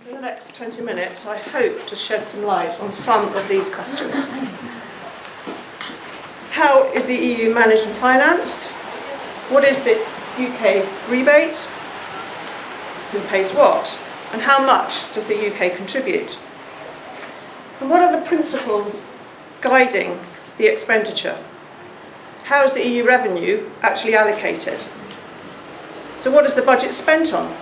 In the next 20 minutes, I hope to shed some light on some of these questions. How is the EU managed and financed? What is the UK rebate? Who pays what? And how much does the UK contribute? And what are the principles guiding the expenditure? How is the EU revenue actually allocated? So what is the budget spent on?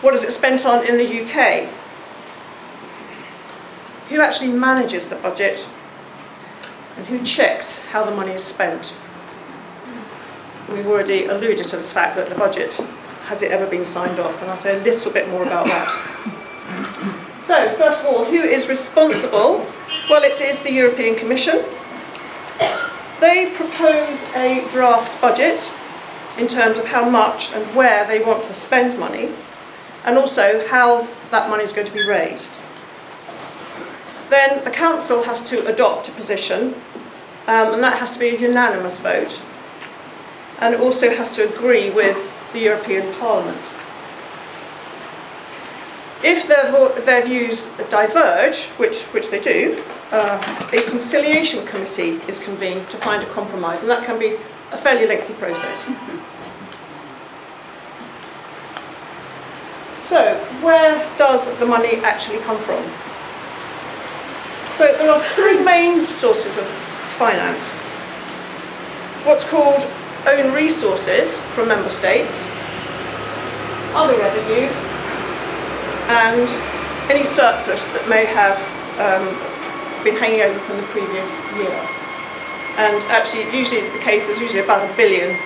What is it spent on in the UK? Who actually manages the budget? And who checks how the money is spent? We've already alluded to this fact that the budget, has it ever been signed off? And I'll say a little bit more about that. So, first of all, who is responsible? Well, it is the European Commission. They propose a draft budget in terms of how much and where they want to spend money, and also how that money is going to be raised. Then the Council has to adopt a position, and that has to be a unanimous vote, and it also has to agree with the European Parliament. If their views diverge, which they do, a conciliation committee is convened to find a compromise, and that can be a fairly lengthy process. So, where does the money actually come from? So there are three main sources of finance. What's called own resources from member states, other revenue, and any surplus that may have been hanging over from the previous year. And actually, usually it's the case, there's usually about €1 billion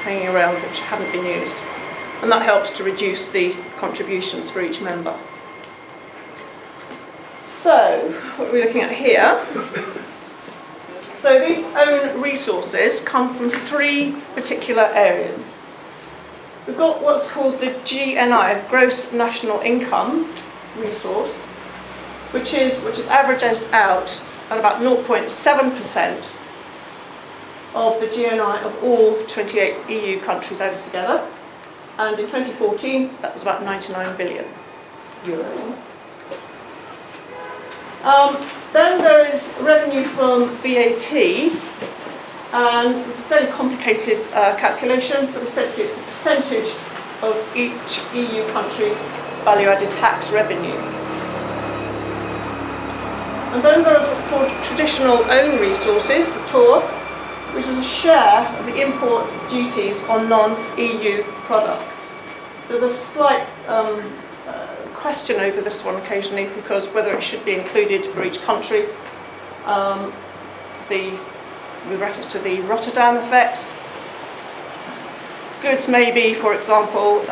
hanging around which haven't been used. And that helps to reduce the contributions for each member. So, what we're looking at here. So these own resources come from three particular areas. We've got what's called the GNI, Gross National Income resource, which averages out at about 0.7% of the GNI of all 28 EU countries added together. And in 2014, that was about €99 billion. Then there is revenue from VAT, and it's a fairly complicated calculation, but essentially it's a percentage of each EU country's value-added tax revenue. And then there is what's called traditional own resources, the TOR, which is a share of the import duties on non-EU products. There's a slight question over this one occasionally, because whether it should be included for each country, with reference to the Rotterdam effect. Goods may be, for example,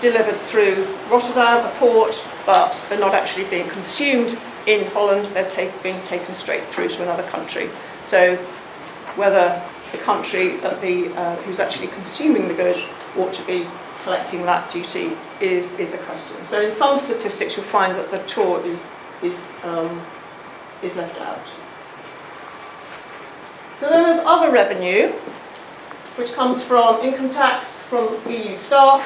delivered through Rotterdam, a port, but they're not actually being consumed in Holland, they're being taken straight through to another country. So whether the country who's actually consuming the good ought to be collecting that duty is a question. So in some statistics you'll find that the TOR is left out. So then there's other revenue, which comes from income tax from EU staff,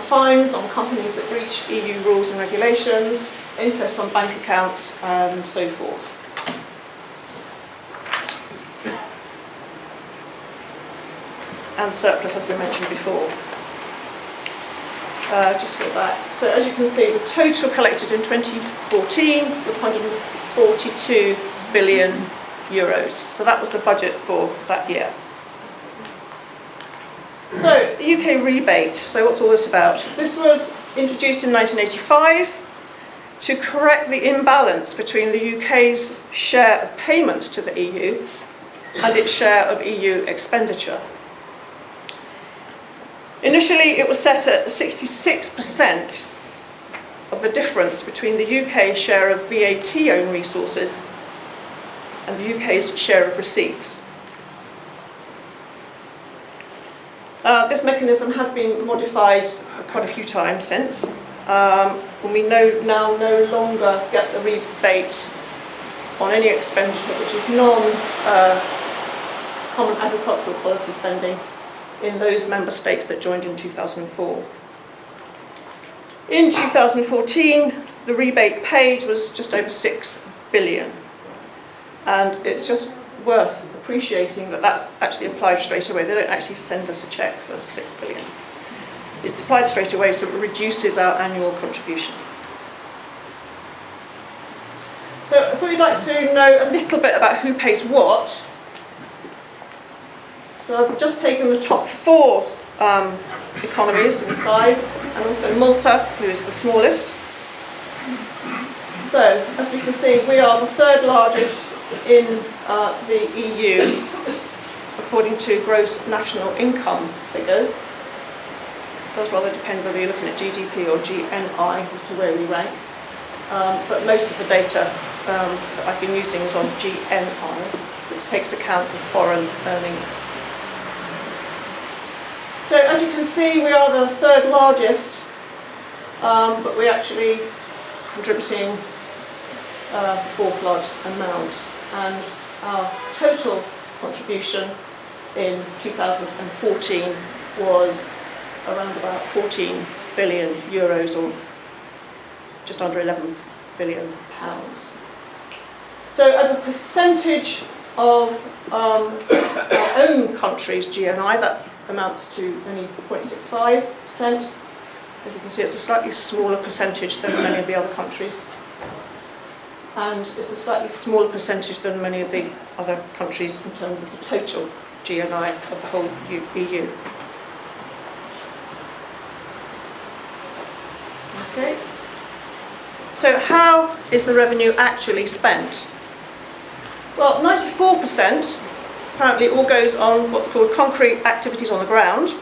fines on companies that breach EU rules and regulations, interest on bank accounts, and so forth. And surplus, as we mentioned before. Just go back. So as you can see, the total collected in 2014 was €142 billion. So that was the budget for that year. So the UK rebate. So what's all this about? This was introduced in 1985 to correct the imbalance between the UK's share of payments to the EU and its share of EU expenditure. Initially, it was set at 66% of the difference between the UK's share of VAT own resources and the UK's share of receipts. This mechanism has been modified quite a few times since, when we now no longer get the rebate on any expenditure which is non-common agricultural policy spending in those member states that joined in 2004. In 2014, the rebate paid was just over 6 billion. And it's just worth appreciating that that's actually applied straight away. They don't actually send us a cheque for 6 billion. It's applied straight away, so it reduces our annual contribution. So I thought you'd like to know a little bit about who pays what. So I've just taken the top 4 economies in size, and also Malta, who is the smallest. So, as we can see, we are the 3rd largest in the EU, according to gross national income figures. It does rather depend whether you're looking at GDP or GNI as to where we rank. But most of the data that I've been using is on GNI, which takes account of foreign earnings. So as you can see, we are the 3rd largest, but we're actually contributing the 4th largest amount. And our total contribution in 2014 was around about 14 billion euros, or just under 11 billion pounds. So as a percentage of our own country's GNI, that amounts to only 0.65%. As you can see, it's a slightly smaller percentage than many of the other countries. And it's a slightly smaller percentage than many of the other countries in terms of the total GNI of the whole EU. Okay. So how is the revenue actually spent? Well, 94% apparently all goes on what's called concrete activities on the ground.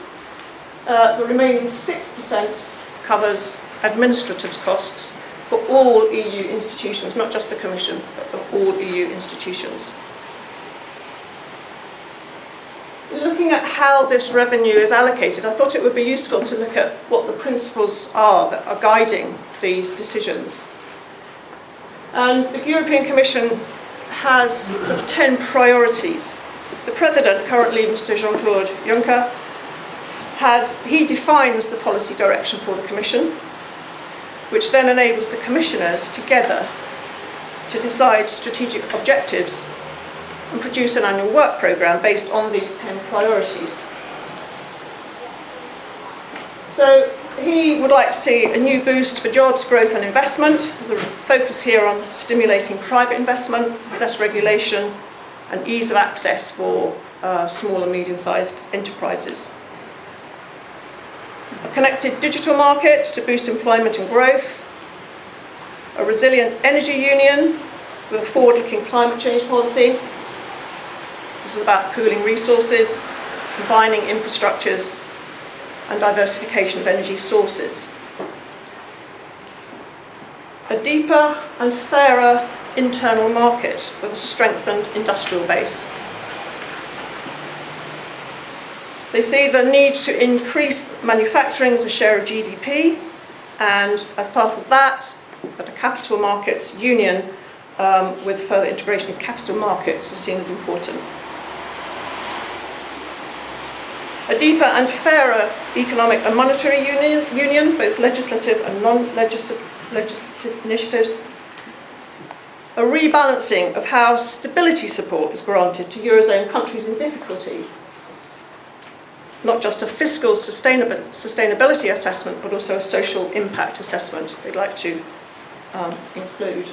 The remaining 6% covers administrative costs for all EU institutions, not just the Commission, but for all EU institutions. Looking at how this revenue is allocated, I thought it would be useful to look at what the principles are that are guiding these decisions. And the European Commission has 10 priorities. The President, currently Mr. Jean-Claude Juncker, he defines the policy direction for the Commission, which then enables the Commissioners together to decide strategic objectives and produce an annual work programme based on these 10 priorities. So he would like to see a new boost for jobs, growth and investment, with a focus here on stimulating private investment, less regulation and ease of access for small and medium-sized enterprises. A connected digital market to boost employment and growth. A resilient energy union with a forward-looking climate change policy. This is about pooling resources, combining infrastructures and diversification of energy sources. A deeper and fairer internal market with a strengthened industrial base. They see the need to increase manufacturing as a share of GDP, and as part of that, that a capital markets union with further integration of capital markets is seen as important. A deeper and fairer economic and monetary union, both legislative and non-legislative initiatives. A rebalancing of how stability support is granted to Eurozone countries in difficulty. Not just a fiscal sustainability assessment, but also a social impact assessment they'd like to include.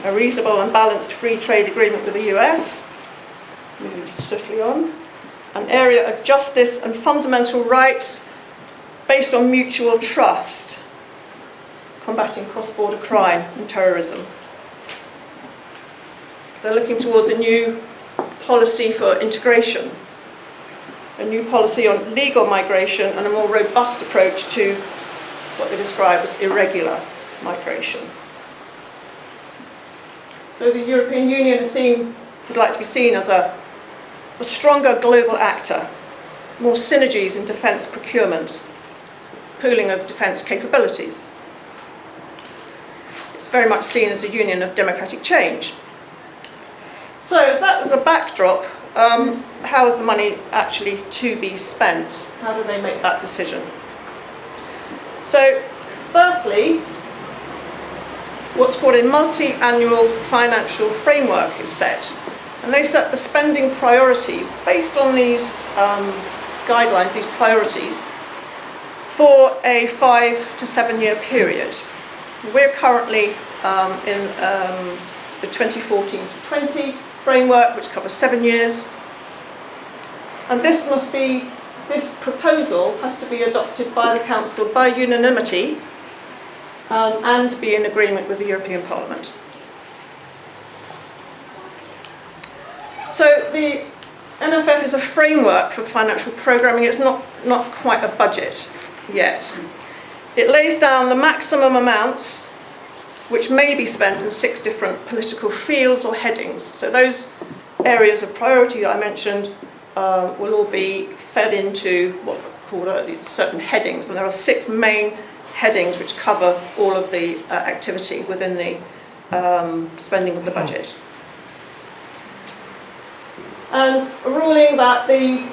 A reasonable and balanced free trade agreement with the US. Moving swiftly on. An area of justice and fundamental rights based on mutual trust, combating cross-border crime and terrorism. They're looking towards a new policy for integration, a new policy on legal migration, and a more robust approach to what they describe as irregular migration. So the European Union would like to be seen as a stronger global actor, more synergies in defence procurement, pooling of defence capabilities. It's very much seen as a union of democratic change. So if that was a backdrop, how is the money actually to be spent? How do they make that decision? So, firstly, what's called a multi-annual financial framework is set. And they set the spending priorities based on these guidelines, these priorities, for a 5 to 7 year period. We're currently in the 2014 to 20 framework, which covers 7 years. And this proposal has to be adopted by the Council by unanimity and be in agreement with the European Parliament. So the MFF is a framework for financial programming. It's not quite a budget yet. It lays down the maximum amounts which may be spent in 6 different political fields or headings. So those areas of priority that I mentioned will all be fed into what are called certain headings. And there are 6 main headings which cover all of the activity within the spending of the budget. And a ruling that the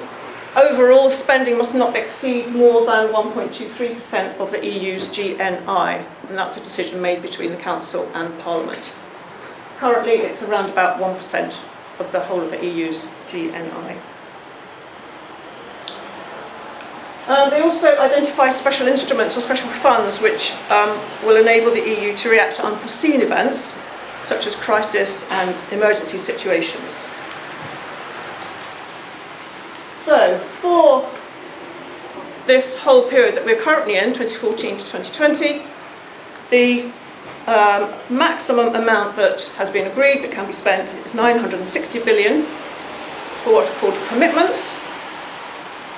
overall spending must not exceed more than 1.23% of the EU's GNI, and that's a decision made between the Council and Parliament. Currently, it's around about 1% of the whole of the EU's GNI. They also identify special instruments or special funds which will enable the EU to react to unforeseen events, such as crisis and emergency situations. So, for this whole period that we're currently in, 2014 to 2020, the maximum amount that has been agreed that can be spent is 960 billion for what are called commitments.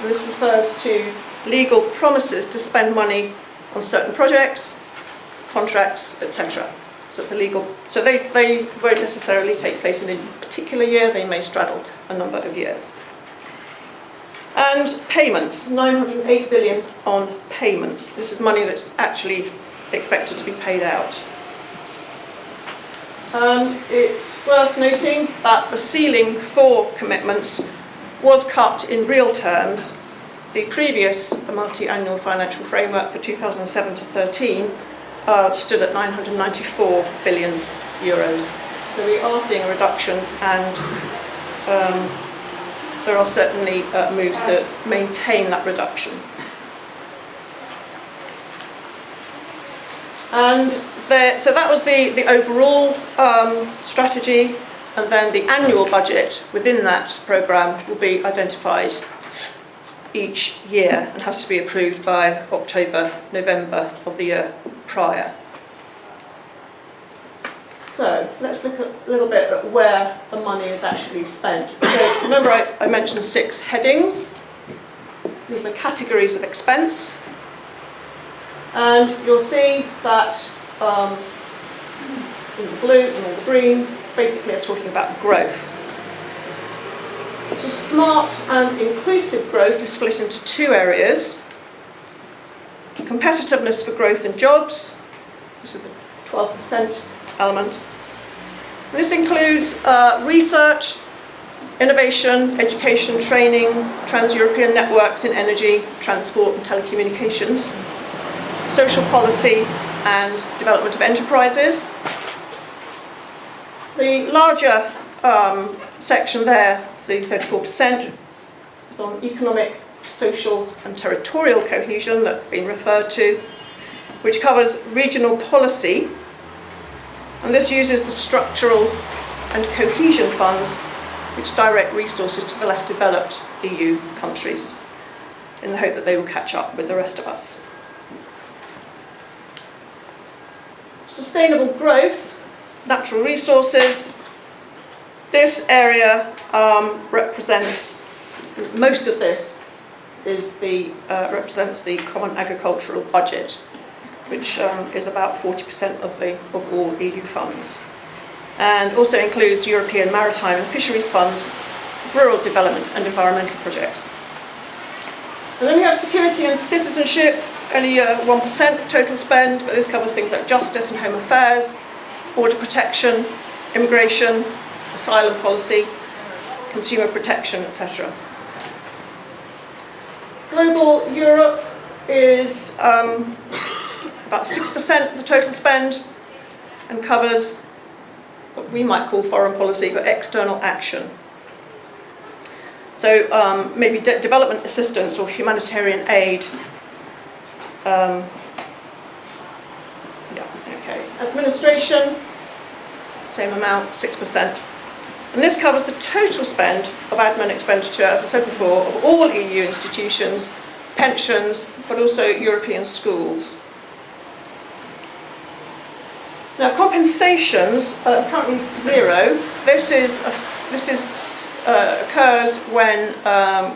And this refers to legal promises to spend money on certain projects, contracts, etc. So it's illegal. So they won't necessarily take place in a particular year. They may straddle a number of years. And payments, 908 billion on payments. This is money that's actually expected to be paid out. And it's worth noting that the ceiling for commitments was cut in real terms. The previous multi-annual financial framework for 2007 to 13 stood at 994 billion euros. So we are seeing a reduction, and there are certainly moves to maintain that reduction. And so that was the overall strategy, and then the annual budget within that programme will be identified each year and has to be approved by October, November of the year prior. So let's look a little bit at where the money is actually spent. So remember I mentioned 6 headings. These are categories of expense. And you'll see that in the blue and in the green, basically are talking about growth. So smart and inclusive growth is split into 2 areas. Competitiveness for growth and jobs. This is the 12% element. This includes research, innovation, education, training, trans-European networks in energy, transport and telecommunications, social policy and development of enterprises. The larger section there, the 34%, is on economic, social and territorial cohesion that's been referred to, which covers regional policy. And this uses the structural and cohesion funds which direct resources to the less developed EU countries in the hope that they will catch up with the rest of us. Sustainable growth, natural resources. This area represents, most of this is represents the common agricultural budget, which is about 40% of all EU funds, and also includes European Maritime and Fisheries Fund, rural development and environmental projects. And then we have security and citizenship, only 1% total spend, but this covers things like justice and home affairs, border protection, immigration, asylum policy, consumer protection, etc. Global Europe is about 6% of the total spend and covers what we might call foreign policy, but external action. So maybe development assistance or humanitarian aid. Administration, same amount, 6%. And this covers the total spend of admin expenditure, as I said before, of all EU institutions, pensions, but also European schools. Now, compensations are currently zero. This occurs when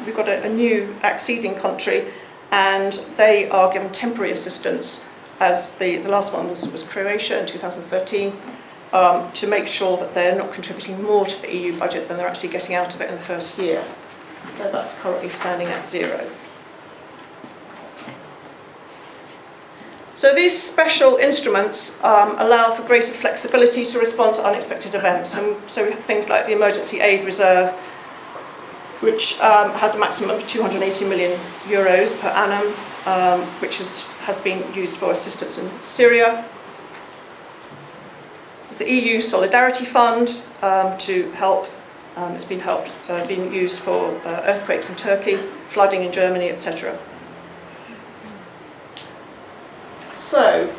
we've got a new acceding country, and they are given temporary assistance, as the last one was Croatia in 2013, to make sure that they're not contributing more to the EU budget than they're actually getting out of it in the first year. So that's currently standing at zero. So these special instruments allow for greater flexibility to respond to unexpected events. And so we have things like the Emergency Aid Reserve, which has a maximum of 280 million euros per annum, which has been used for assistance in Syria. There's the EU Solidarity Fund to help. It's been used for earthquakes in Turkey, flooding in Germany, etc. So,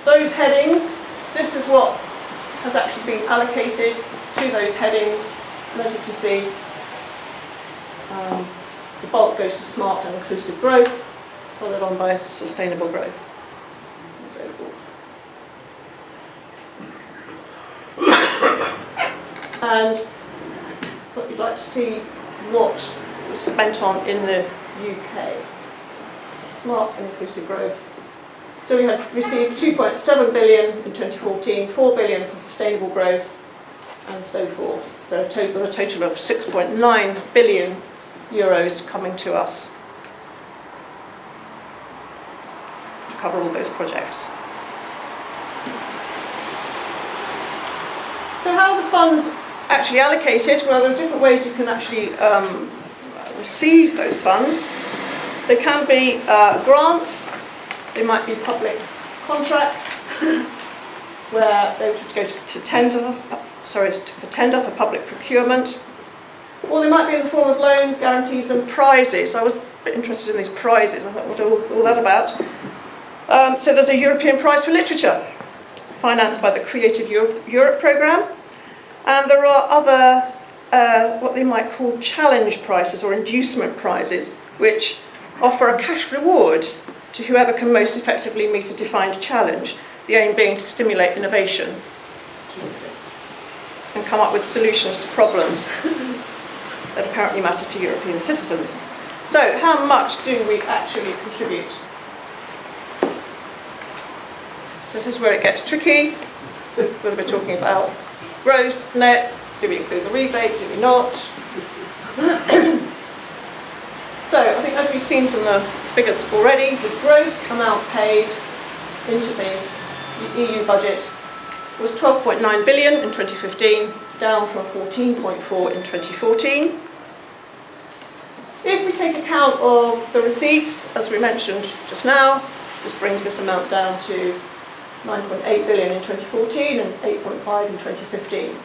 those headings, this is what has actually been allocated to those headings. And as you can see, the bulk goes to smart and inclusive growth, followed on by sustainable growth, and so forth. And I thought you'd like to see what was spent on in the UK. Smart and inclusive growth. So we had received 2.7 billion in 2014, 4 billion for sustainable growth, and so forth. So a total of 6.9 billion euros coming to us to cover all those projects. So how are the funds actually allocated? Well, there are different ways you can actually receive those funds. They can be grants. They might be public contracts, where they would go to tender for public procurement, or they might be in the form of loans, guarantees, and prizes. I was a bit interested in these prizes. I thought, what all that about? So there's a European Prize for Literature, financed by the Creative Europe programme, and there are other what they might call challenge prizes or inducement prizes, which offer a cash reward to whoever can most effectively meet a defined challenge, the aim being to stimulate innovation and come up with solutions to problems that apparently matter to European citizens. So, how much do we actually contribute? So this is where it gets tricky, whether we're talking about gross, net, do we include the rebate, do we not? So, I think as we've seen from the figures already, the gross amount paid into the EU budget was 12.9 billion in 2015, down from 14.4 in 2014. If we take account of the receipts, as we mentioned just now, this brings this amount down to 9.8 billion in 2014 and 8.5 in 2015.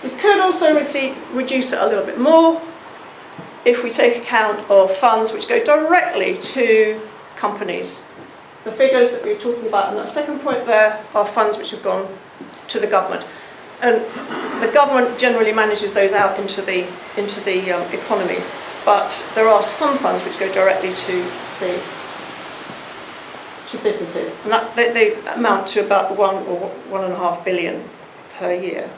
We could also reduce it a little bit more if we take account of funds which go directly to companies. The figures that we were talking about in that second point there are funds which have gone to the government. And the government generally manages those out into the economy. But there are some funds which go directly to businesses. And they amount to about 1 or 1.5 billion per year.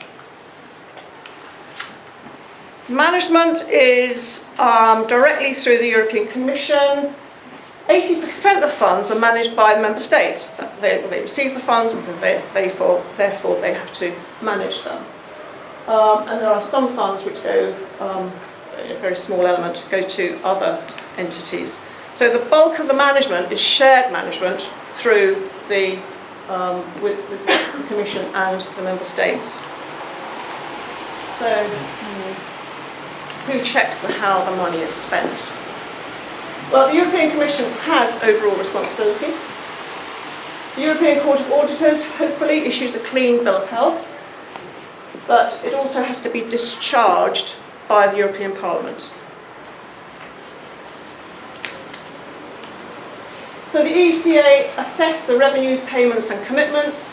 Management is directly through the European Commission. 80% of funds are managed by the member states. They receive the funds, and therefore they have to manage them. And there are some funds which go, a very small element, go to other entities. So the bulk of the management is shared management through with the Commission and the member states. So, who checks how the money is spent? Well, the European Commission has overall responsibility. The European Court of Auditors hopefully issues a clean bill of health, but it also has to be discharged by the European Parliament. So the ECA assess the revenues, payments and commitments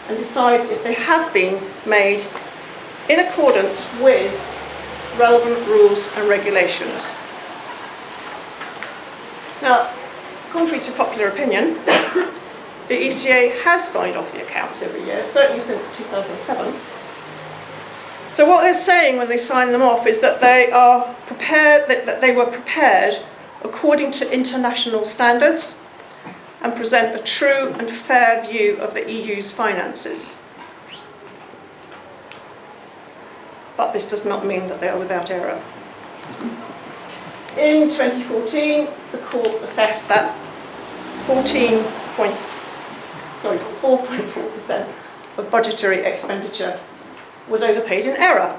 and decides if they have been made in accordance with relevant rules and regulations. Now, contrary to popular opinion, the ECA has signed off the accounts every year, certainly since 2007. So what they're saying when they sign them off is that they are prepared, that they were prepared according to international standards and present a true and fair view of the EU's finances. But this does not mean that they are without error. In 2014, the court assessed that 4.4% of budgetary expenditure was overpaid in error,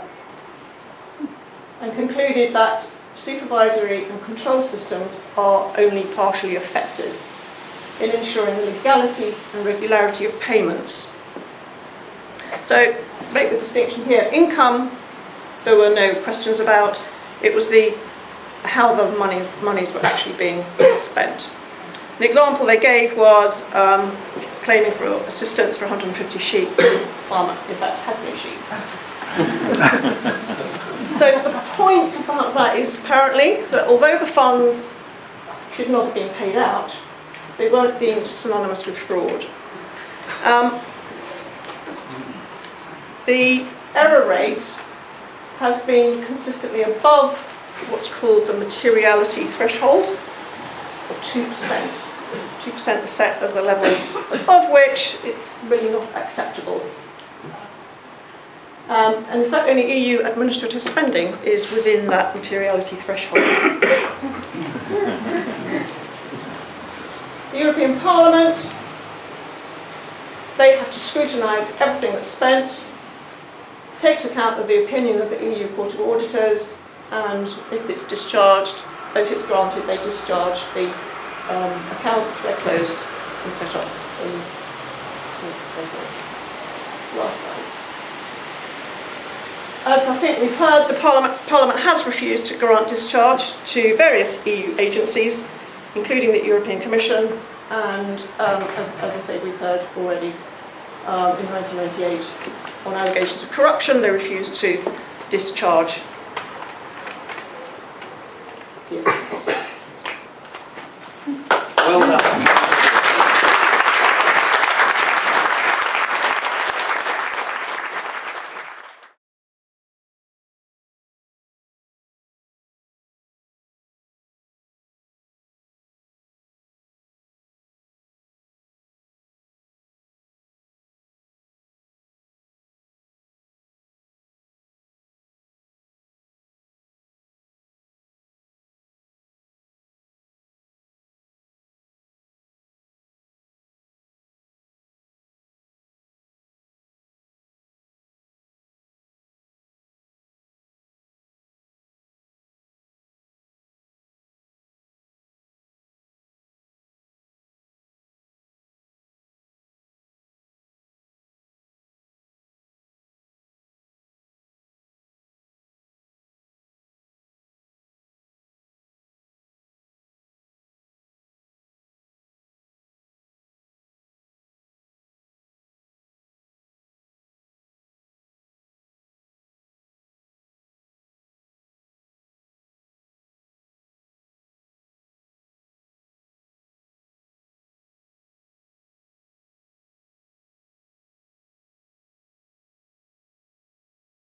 and concluded that supervisory and control systems are only partially effective in ensuring the legality and regularity of payments. So, make the distinction here. Income, there were no questions about. It was how the monies were actually being spent. The example they gave was claiming for assistance for 150 sheep. The farmer, in fact, has no sheep. So the point about that is apparently that although the funds should not have been paid out, they weren't deemed synonymous with fraud. The error rate has been consistently above what's called the materiality threshold of 2%. 2% is set as the level above which it's really not acceptable. And in fact, only EU administrative spending is within that materiality threshold. The European Parliament, they have to scrutinise everything that's spent, takes account of the opinion of the EU Court of Auditors, and if it's discharged, if it's granted, they discharge the accounts, they're closed and set up. Last slide. As I think we've heard, the Parliament has refused to grant discharge to various EU agencies, including the European Commission, and as I say, we've heard already in 1998 on allegations of corruption, they refused to discharge. Well done.